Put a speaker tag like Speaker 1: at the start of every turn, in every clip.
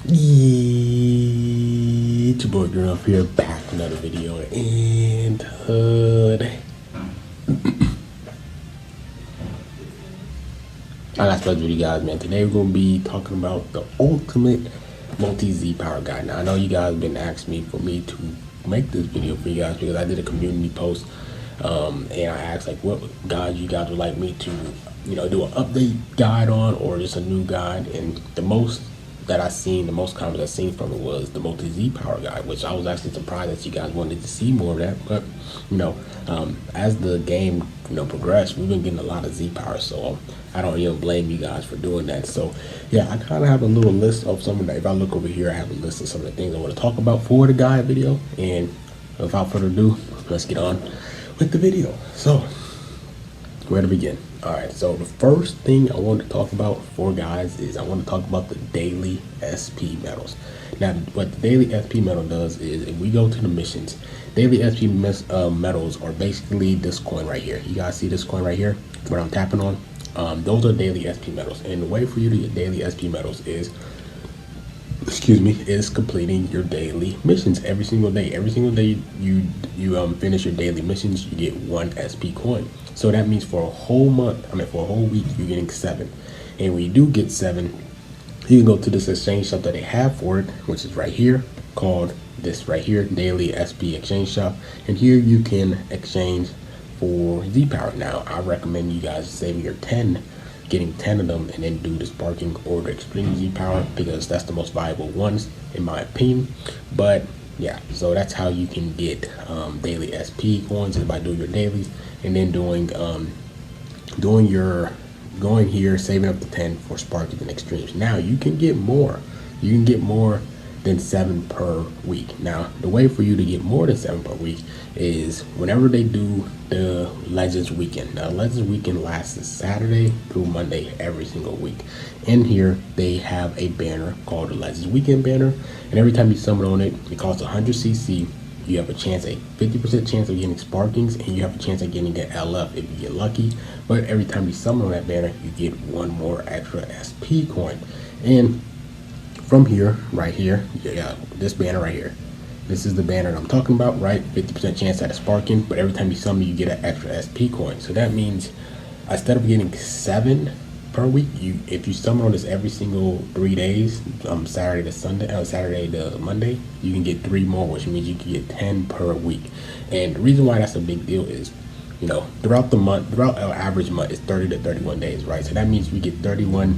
Speaker 1: It's your boy Girl here, back with another video, and today I got special with you guys, man. Today we're gonna be talking about the ultimate multi-Z power guide. Now I know you guys have been asking me for me to make this video for you guys because I did a community post, and I asked like what guides you guys would like me to, do an update guide on, or just a new guide. And the most comments I seen from it was the multi-Z power guide, which I was actually surprised that you guys wanted to see more of that. But as the game progressed, we've been getting a lot of Z power, so I don't even blame you guys for doing that. So yeah, I kind of have a little list of some of that. If I look over here, I have a list of some of the things I want to talk about for the guide video. And without further ado, let's get on with the video. So where to begin? All right, so the first thing I want to talk about for guys is I want to talk about the daily SP medals. Now, what the daily SP medal does is, if we go to the missions, daily SP medals are basically this coin right here. You guys see this coin right here, what I'm tapping on? Those are daily SP medals. And the way for you to get daily SP medals is, is completing your daily missions every single day. Every single day you finish your daily missions, you get 1 SP coin. So that means for a whole month, for a whole week, you're getting 7. And when you do get 7, you can go to this exchange shop that they have for it, which is right here, called this right here, Daily SP Exchange Shop. And here you can exchange for Z power. Now, I recommend you guys saving your 10, getting 10 of them, and then do the Sparking or the Extreme Z power, because that's the most valuable ones in my opinion. But yeah, so that's how you can get daily SP coins, is by doing your dailies and then going here, saving up to 10 for Sparkies and Extremes. Now you can get more. You can get more than 7 per week. Now the way for you to get more than 7 per week is whenever they do the Legends Weekend. Now Legends Weekend lasts Saturday through Monday every single week. In here they have a banner called the Legends Weekend banner, and every time you summon on it, it costs 100 CC. You have a 50% chance of getting Sparkings, and you have a chance of getting an LF if you get lucky. But every time you summon on that banner, you get 1 more extra SP coin. And from here, right here, this banner right here, this is the banner that I'm talking about, right? 50% chance at a Sparking, but every time you summon, you get an extra SP coin. So that means instead of getting 7 per week, if you summon on this every single 3 days, Saturday to Sunday, Saturday to Monday, you can get 3 more, which means you can get 10 per week. And the reason why that's a big deal is, throughout our average month is 30 to 31 days, right? So that means we get 31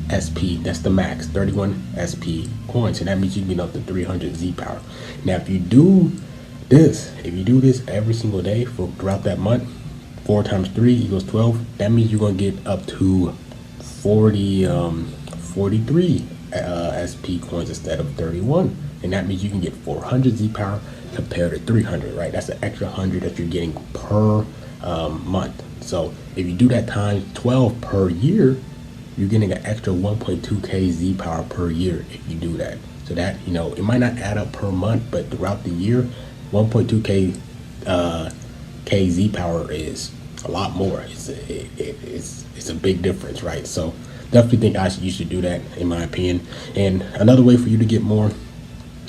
Speaker 1: SP, that's the max, 31 SP coins. So that means you can get up to 300 Z power. Now, if you do this every single day throughout that month, 4 times 3 equals 12. That means you're gonna get up to 43 SP coins instead of 31, and that means you can get 400 Z power compared to 300, right? That's an extra 100 that you're getting per month. So if you do that times 12 per year, you're getting an extra 1.2k Z power per year if you do that. So that, it might not add up per month, but throughout the year, 1.2k Z power is a lot more. It's a big difference, right? So definitely think you should do that, in my opinion. And another way for you to get more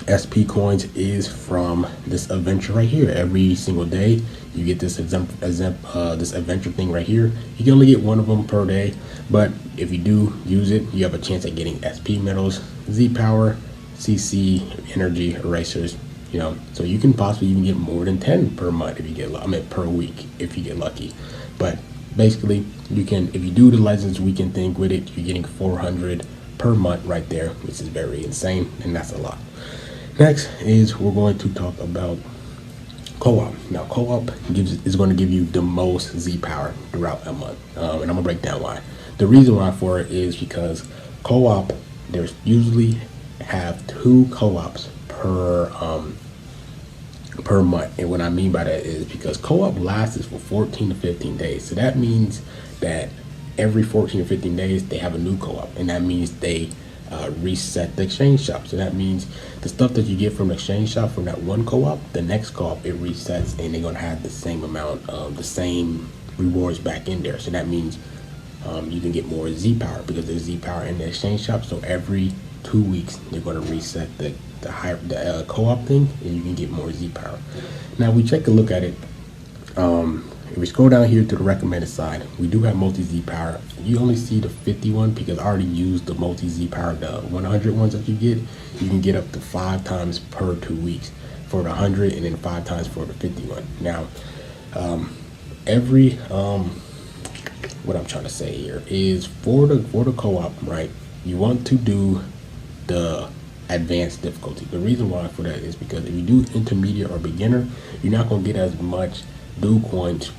Speaker 1: SP coins is from this adventure right here. Every single day you get this this adventure thing right here. You can only get 1 of them per day, but if you do use it, you have a chance at getting SP medals, Z power, CC, energy, erasers. So you can possibly even get more than 10 per month if you get, per week if you get lucky. But basically, you can, if you do the Legends Weekend thing with it, you're getting 400 per month right there, which is very insane, and that's a lot. Next is we're going to talk about co-op. Now, co-op is going to give you the most Z power throughout a month, and I'm gonna break down why. The reason why for it is because co-op, there's usually have 2 co-ops per month. And what I mean by that is because co-op lasts for 14 to 15 days. So that means that every 14 or 15 days they have a new co-op, and that means they reset the exchange shop. So that means the stuff that you get from the exchange shop from that one co-op, the next co-op it resets, and they're gonna have the same amount of the same rewards back in there. So that means you can get more Z power because there's Z power in the exchange shop. So every 2 weeks, they're going to reset the co-op thing, and you can get more Z power. Now we take a look at it. If we scroll down here to the recommended side, we do have multi Z power. You only see the 51 because I already used the multi Z power, the 100 ones that you get. You can get up to 5 times per 2 weeks for the 100, and then 5 times for the 51. Now, what I'm trying to say here is for the co-op, right? You want to do the advanced difficulty. The reason why for that is because if you do intermediate or beginner, you're not going to get as much dual coins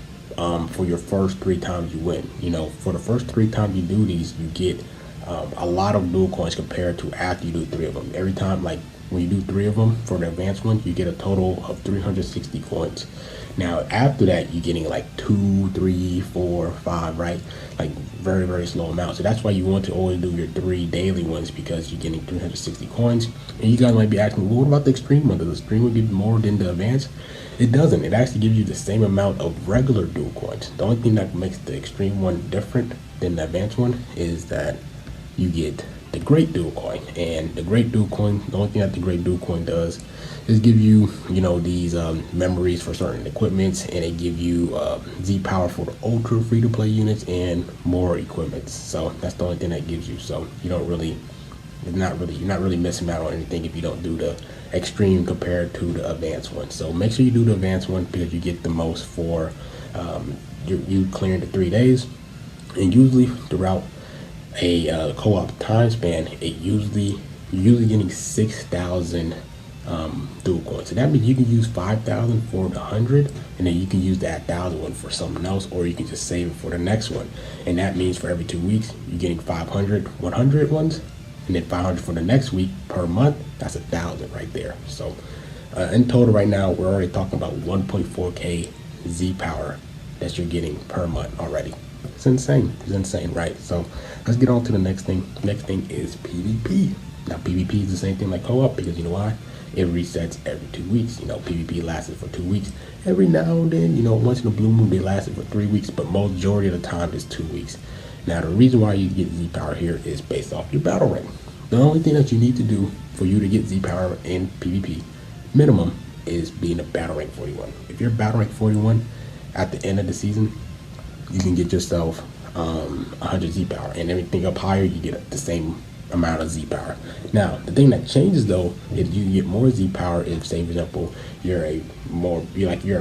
Speaker 1: for your first 3 times you win. You know, for the first 3 times you do these, you get a lot of dual coins compared to after you do 3 of them. Every time, like when you do 3 of them for the advanced one, you get a total of 360 coins. Now after that, you're getting like 2, 3, 4, 5, right? Like very, very slow amounts. So that's why you want to always do your 3 daily ones, because you're getting 360 coins. And you guys might be asking, well, what about the extreme one? Does the extreme one give more than the advanced? It doesn't. It actually gives you the same amount of regular dual coins. The only thing that makes the extreme one different than the advanced one is that you get the great dual coin. And the great dual coin, the only thing that the great dual coin does is give you, you know, these memories for certain equipments, and it give you Z power for the ultra free to play units and more equipments. So that's the only thing that gives you. So you don't really, you're not really missing out on anything if you don't do the extreme compared to the advanced one. So make sure you do the advanced one, because you get the most for you clearing the 3 days. And usually throughout a co-op time span, you're usually getting 6,000 dual coins. So that means you can use 5,000 for the 100, and then you can use that 1,000 one for something else, or you can just save it for the next one. And that means for every 2 weeks, you're getting 500 100 ones, and then 500 for the next week per month. That's 1,000 right there. So in total right now, we're already talking about 1.4k Z power that you're getting per month already. It's insane. It's insane, right? So let's get on to the next thing. Next thing is PvP. Now PvP is the same thing like co-op, because you know why? It resets every 2 weeks. You know, PvP lasted for 2 weeks. Every now and then, you know, once in a blue moon, they lasted for 3 weeks, but majority of the time is 2 weeks. Now, the reason why you get Z power here is based off your battle rank. The only thing that you need to do for you to get Z power in PvP minimum is being a battle rank 41. If you're battle rank 41 at the end of the season, you can get yourself 100 Z power, and everything up higher, you get the same amount of Z power. Now, the thing that changes though is you get more Z power if, say for example, you're a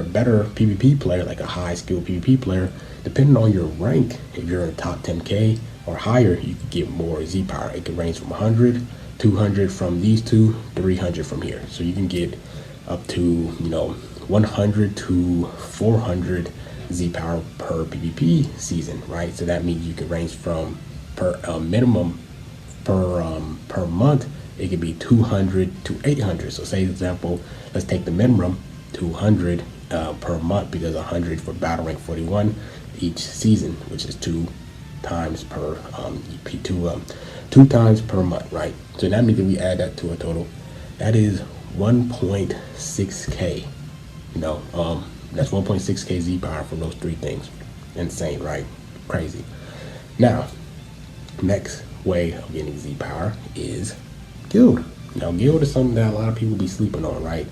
Speaker 1: better PvP player, like a high skill PvP player. Depending on your rank, if you're in the top 10k or higher, you can get more Z power. It can range from 100, 200 from these two, 300 from here. So you can get up to, you know, 100 to 400 Z power per PvP season, right? So that means you can range from minimum per month, it could be 200 to 800. So say for example, let's take the minimum 200 per month, because 100 for battle rank 41 each season, which is 2 times per 2 times per month, right? So that means that we add that to a total, that is 1.6k. You know, that's 1.6k Z power from those 3 things. Insane, right? Crazy. Now, next way of getting Z power is guild. Now, guild is something that a lot of people be sleeping on, right?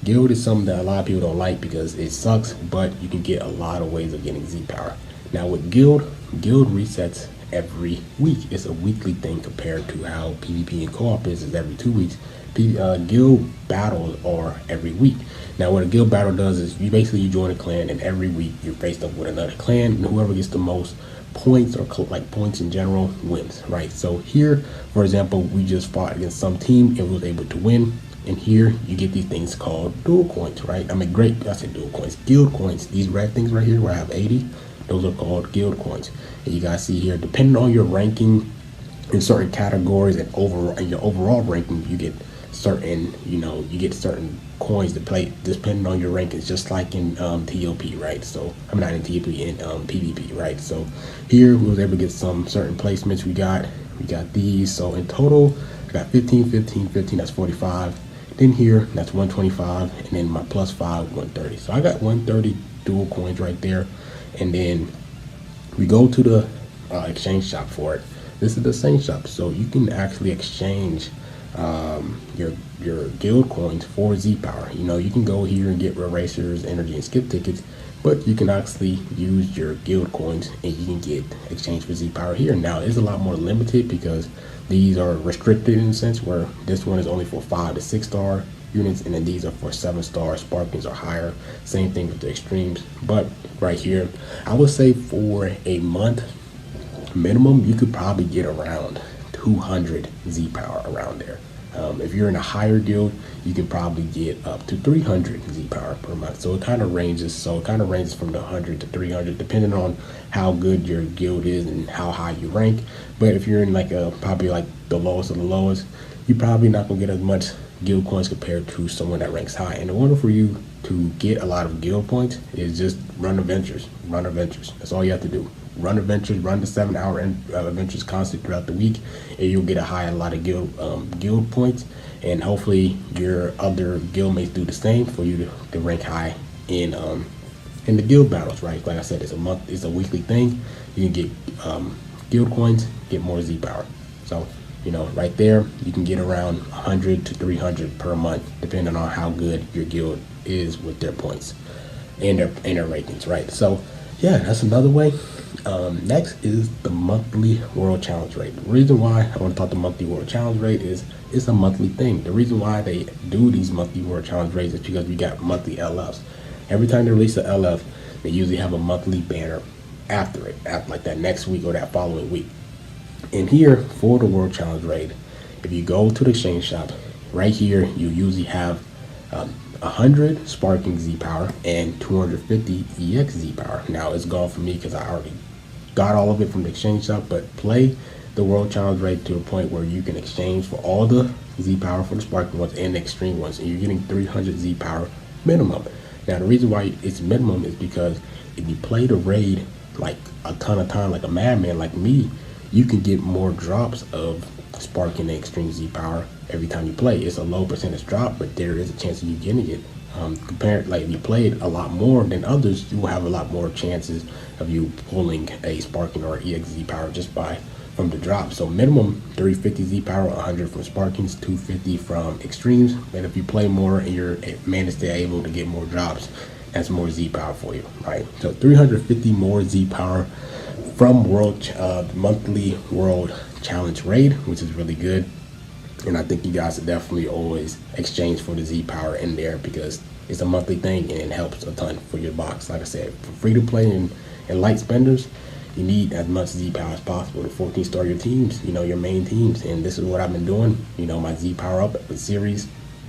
Speaker 1: Guild is something that a lot of people don't like because it sucks, but you can get a lot of ways of getting Z power. Now with guild resets every week. It's a weekly thing compared to how PvP and co-op is every 2 weeks. Guild battles are every week. Now what a guild battle does is you join a clan, and every week you're faced up with another clan, and whoever gets the most points, or like points in general, wins, right? So here, for example, we just fought against some team and was able to win, and here you get these things called dual coins, right? I said dual coins, guild coins. These red things right here where I have 80, those are called guild coins. And you guys see here, depending on your ranking in certain categories and your overall ranking, you get certain, certain coins to play depending on your rankings, just like in TOP, right? So I'm not in TOP, in PvP, right? So here we was able to get some certain placements. We got these. So in total, I got 15, 15, 15. That's 45. Then here, that's 125, and then my +5, 130. So I got 130 dual coins right there. And then we go to the exchange shop for it. This is the same shop, so you can actually exchange your guild coins for Z power. You know, you can go here and get erasers, energy, and skip tickets, but you can actually use your guild coins and you can get exchange for Z power here. Now it's a lot more limited because these are restricted in a sense, where this one is only for 5 to 6 star units, and then these are for 7-star Sparkings or higher. Same thing with the extremes. But right here, I would say for a month minimum, you could probably get around 200 Z power around there. If you're in a higher guild, you can probably get up to 300 Z power per month. So it kind of ranges. So it kind of ranges from the 100 to 300, depending on how good your guild is and how high you rank. But if you're in like probably like the lowest of the lowest, you're probably not gonna get as much guild coins compared to someone that ranks high. And in order for you to get a lot of guild points is just run adventures. Run adventures. That's all you have to do. Run adventures, run the 7-hour adventures constantly throughout the week, and you'll get a lot of guild points. And hopefully your other guildmates do the same for you to rank high in the guild battles, right? Like I said, it's a weekly thing. You can get guild coins, get more Z power. So, you know, right there, you can get around 100 to 300 per month, depending on how good your guild is with their points and their rankings, right? So, yeah, that's another way. Next is the monthly world challenge rate. The reason why I want to talk the monthly world challenge rate is it's a monthly thing. The reason why they do these monthly world challenge rates is because we got monthly LFs. Every time they release an LF, they usually have a monthly banner after it, after like that next week or that following week. And here for the world challenge rate, if you go to the exchange shop, right here you usually have 100 Sparking Z power and 250 EX Z power. Now it's gone for me because I already got all of it from the exchange shop, but play the world challenge rate to a point where you can exchange for all the Z power for the Sparking ones and the extreme ones, and you're getting 300 Z power minimum. Now the reason why it's minimum is because if you play the raid like a ton of time, like a madman like me, you can get more drops of Sparking and extreme Z power every time you play. It's a low percentage drop, but there is a chance of you getting it. Compared, like if you play it a lot more than others, you will have a lot more chances of you pulling a Sparking or EX Z power just from the drop. So minimum 350 Z power, 100 from Sparkings, 250 from extremes. And if you play more and you're managed to able to get more drops, that's more Z power for you, right? So 350 more Z power from monthly world challenge raid, which is really good. And I think you guys should definitely always exchange for the Z power in there because it's a monthly thing and it helps a ton for your box. Like I said, for free to play and light spenders, you need as much Z power as possible to 14 star your teams, you know, your main teams. And this is what I've been doing, you know, my Z power up with series.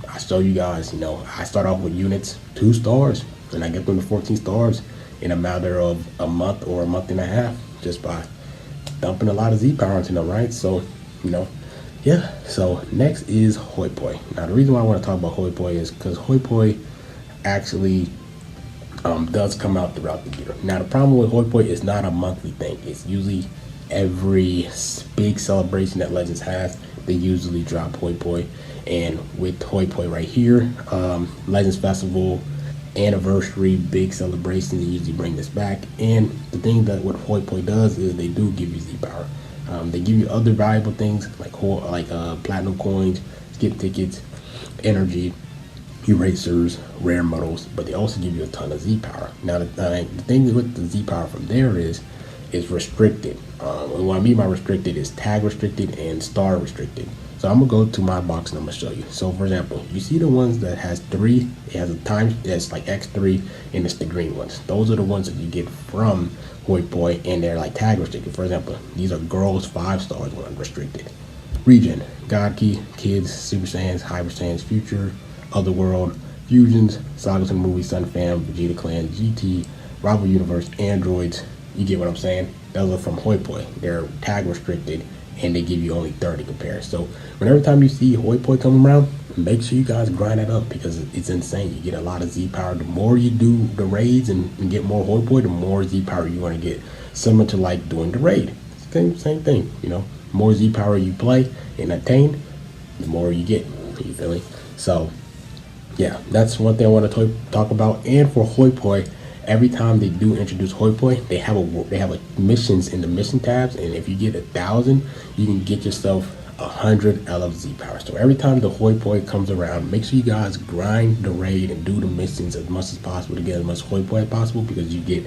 Speaker 1: I show you guys, you know, I start off with units 2 stars and I get them to 14 stars in a matter of a month or a month and a half just by dumping a lot of Z power into them, right? So, you know, yeah. So next is Hoi Poi. Now the reason why I want to talk about Hoi Poi is because Hoi Poi actually does come out throughout the year. Now the problem with Hoi Poi is not a monthly thing. It's usually every big celebration that Legends has, they usually drop Hoi Poi. And with Hoi Poi right here, Legends Festival anniversary big celebration, they usually bring this back. And the thing that what Hoi Poi does is they do give you Z power. They give you other valuable things like platinum coins, skip tickets, energy, erasers, rare medals, but they also give you a ton of Z power. Now the thing with the Z power from there is restricted. And what I mean by restricted is tag restricted and star restricted. So I'm gonna go to my box and I'm gonna show you. So for example, you see the ones that has 3, it has a time that's like X3, and it's the green ones. Those are the ones that you get from Hoi Poi, and they're like tag restricted. For example, these are girls 5 stars when unrestricted. Regen, God Key, Kids, Super Saiyans, Hyper Saiyans, Future, Otherworld, Fusions, Sagas and Movie, Sun Fam, Vegeta Clan, GT, Rival Universe, Androids. You get what I'm saying? Those are from Hoi Poi. They're tag restricted and they give you only 30 compared. So whenever time you see Hoi Poi come around, make sure you guys grind it up because it's insane. You get a lot of Z power. The more you do the raids and get more Hoi Poi, the more Z power you're going to get. Similar to like doing the raid. Same thing, you know. More Z power you play and attain, the more you get. You feel me? So yeah, that's one thing I want to talk about. And for Hoi Poi, every time they do introduce Hoi Poi, they have a missions in the mission tabs, and if you get 1,000, you can get yourself 100 LFZ power. So every time the hoi poi comes around, make sure you guys grind the raid and do the missions as much as possible to get as much hoi poi as possible, because you get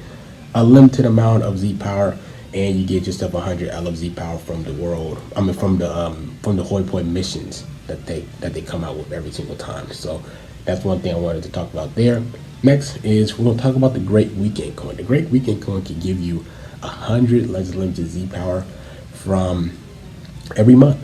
Speaker 1: a limited amount of Z power and you get yourself 100 LFZ power from the world. I mean from the hoi poi missions that they come out with every single time. So that's one thing I wanted to talk about there. Next is we're gonna talk about the Great Weekend Coin. The Great Weekend Coin can give you 100 LegendsNEWZ Z power from every month.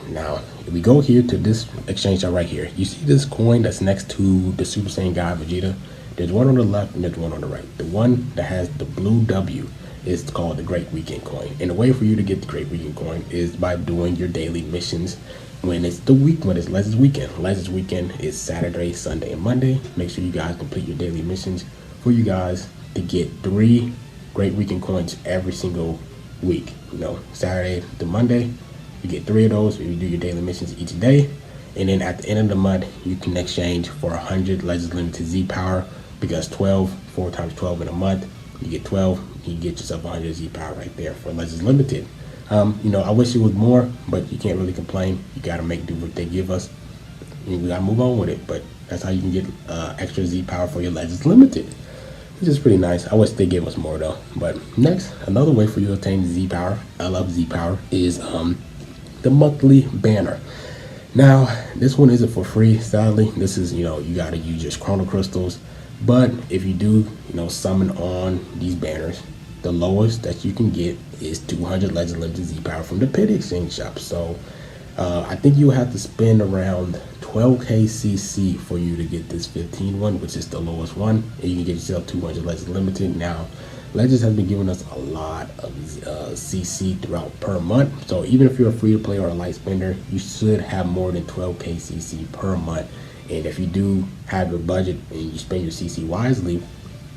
Speaker 1: Now, if we go here to this exchange shop right here, you see this coin that's next to the Super Saiyan guy Vegeta. There's one on the left and there's one on the right. The one that has the blue W is called the Great Weekend Coin. And the way for you to get the Great Weekend Coin is by doing your daily missions when it's the week, when it's Legends Weekend. Legends Weekend is Saturday, Sunday, and Monday. Make sure you guys complete your daily missions for you guys to get 3 Great Weekend Coins every single week. You know, Saturday to Monday, you get 3 of those if you do your daily missions each day. And then at the end of the month, you can exchange for 100 LegendsNEWZ Z power, because 4 times 12 in a month, you get 12, you get yourself 100 Z power right there for LegendsNEWZ. You know, I wish it was more, but you can't really complain. You gotta make do what they give us, and we gotta move on with it. But that's how you can get extra Z power for your LegendsNEWZ, which is pretty nice. I wish they gave us more though. But next, another way for you to obtain Z power, LFZ power, is the monthly banner. Now, this one isn't for free, sadly. This is, you know, you gotta use your chrono crystals. But if you do, you know, summon on these banners, the lowest that you can get is 200 LegendsNEWZ Z power from the Pit Exchange shop. So I think you have to spend around 12k CC for you to get this 15 one, which is the lowest one, and you can get yourself 200 LegendsNEWZ. Now, Legends has been giving us a lot of CC throughout per month. So even if you're a free to play or a light spender, you should have more than 12k CC per month. And if you do have your budget and you spend your CC wisely,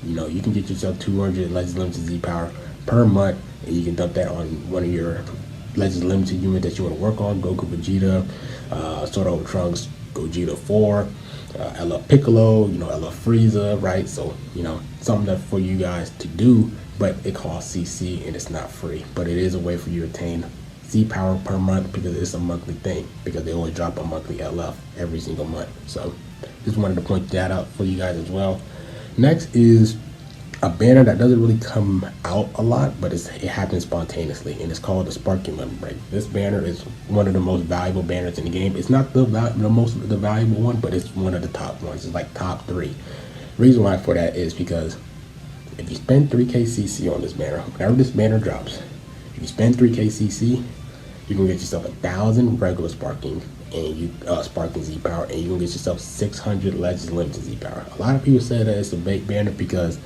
Speaker 1: you know, you can get yourself 200 LegendsNEWZ Z power per month, and you can dump that on one of your LegendsNEWZ units that you want to work on. Goku, Vegeta, Sword Over Trunks, Gogeta 4, LF Piccolo, you know, LF Frieza, right? So, you know, something that for you guys to do, but it costs CC and it's not free. But it is a way for you to attain Z power per month, because it's a monthly thing, because they always drop a monthly LF every single month. So just wanted to point that out for you guys as well. Next is a banner that doesn't really come out a lot, but it happens spontaneously, and it's called the Sparky Membrane. This banner is one of the most valuable banners in the game. It's not the most valuable one, but it's one of the top ones. It's like top 3. Reason why for that is because if you spend 3k CC on this banner, whenever this banner drops, if you spend 3k CC, you can get yourself 1,000 regular sparking and you sparking Z power, and you can get yourself 600 LegendsNEWZ Z power. A lot of people say that it's a bait banner because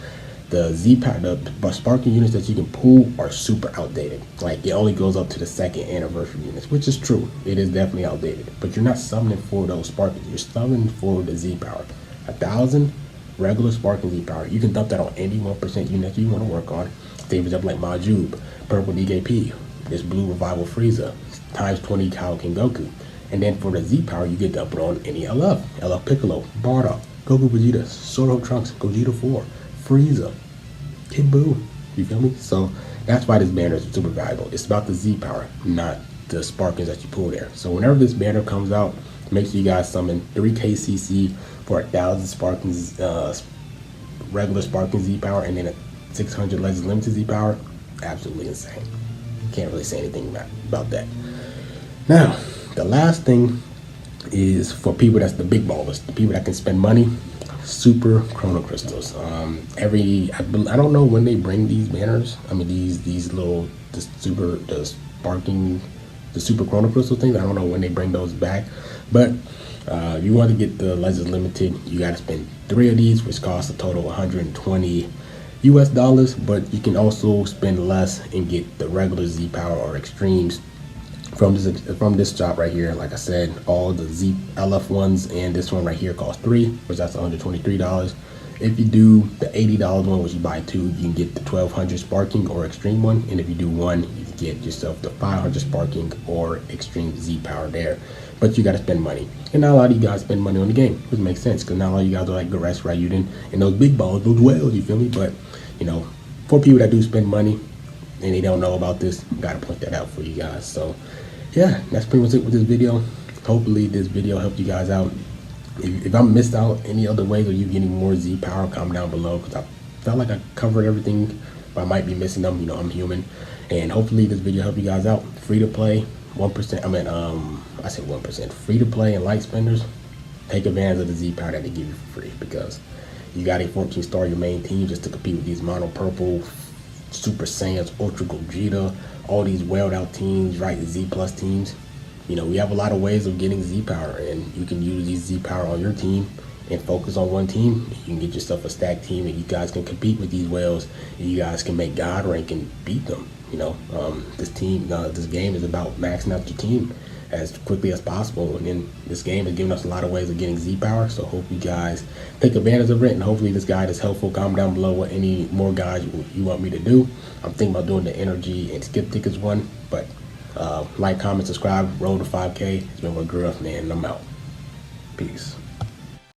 Speaker 1: the Z power, the sparking units that you can pull are super outdated. Like, it only goes up to the 2nd anniversary units, which is true. It is definitely outdated. But you're not summoning for those sparkings. You're summoning for the Z power. 1,000 regular sparking Z power. You can dump that on any 1% unit you want to work on. Save it up like Majub, Purple DKP, this Blue Revival Frieza, times 20 Kaioken Goku. And then for the Z power, you get dump it on any LF Piccolo, Bardock, Goku Vegeta, Sword Over Trunks, Gogeta 4, Frieza, Kid Buu. You feel me? So that's why this banner is super valuable. It's about the Z power, not the sparkings that you pull there. So whenever this banner comes out, make sure you guys summon 3k CC for 1,000 sparkings, regular sparking Z power, and then a 600 LegendsNEWZ Z power. Absolutely insane. Can't really say anything about that. Now, the last thing is for people that's the big ballers, the people that can spend money. Super chrono crystals. I don't know when they bring these banners. I mean these little the super chrono crystal things. I don't know when they bring those back, but if you want to get the LegendsNEWZ, you got to spend 3 of these, which costs a total of 120 US dollars. But you can also spend less and get the regular Z power or extremes from this shop right here. Like I said, all the Z LF ones and this one right here cost 3, which that's $123. If you do the $80 one, which you buy 2, you can get the 1200 sparking or extreme one. And if you do 1, you can get yourself the 500 sparking or extreme Z power there. But you got to spend money, and not a lot of you guys spend money on the game, which makes sense because not a lot of you guys are like Garesh, Ryuden, and those big balls, those whales. You feel me? But you know, for people that do spend money and they don't know about this, got to point that out for you guys. So yeah, that's pretty much it with this video. Hopefully this video helped you guys out. If I missed out any other ways of you getting more Z power, comment down below, because I felt like I covered everything, but I might be missing them. You know, I'm human. And hopefully this video helped you guys out. Free to play, 1%. I said 1%. Free to play and light spenders. Take advantage of the Z power that they give you for free, because you got a 14-star your main team just to compete with these mono purple, Super Saiyans, Ultra Gogeta, all these welled out teams, right? Z plus teams. You know, we have a lot of ways of getting Z power, and you can use these Z power on your team and focus on one team. You can get yourself a stacked team, and you guys can compete with these whales, and you guys can make God rank and beat them. You know, this game is about maxing out your team as quickly as possible, and then this game has given us a lot of ways of getting Z power. So hope you guys take advantage of it, and hopefully this guide is helpful. Comment down below what any more guides you want me to do. I'm thinking about doing the energy and skip tickets one, but like, comment, subscribe, roll to 5K. It's been with Gruff, man, and I'm out. Peace.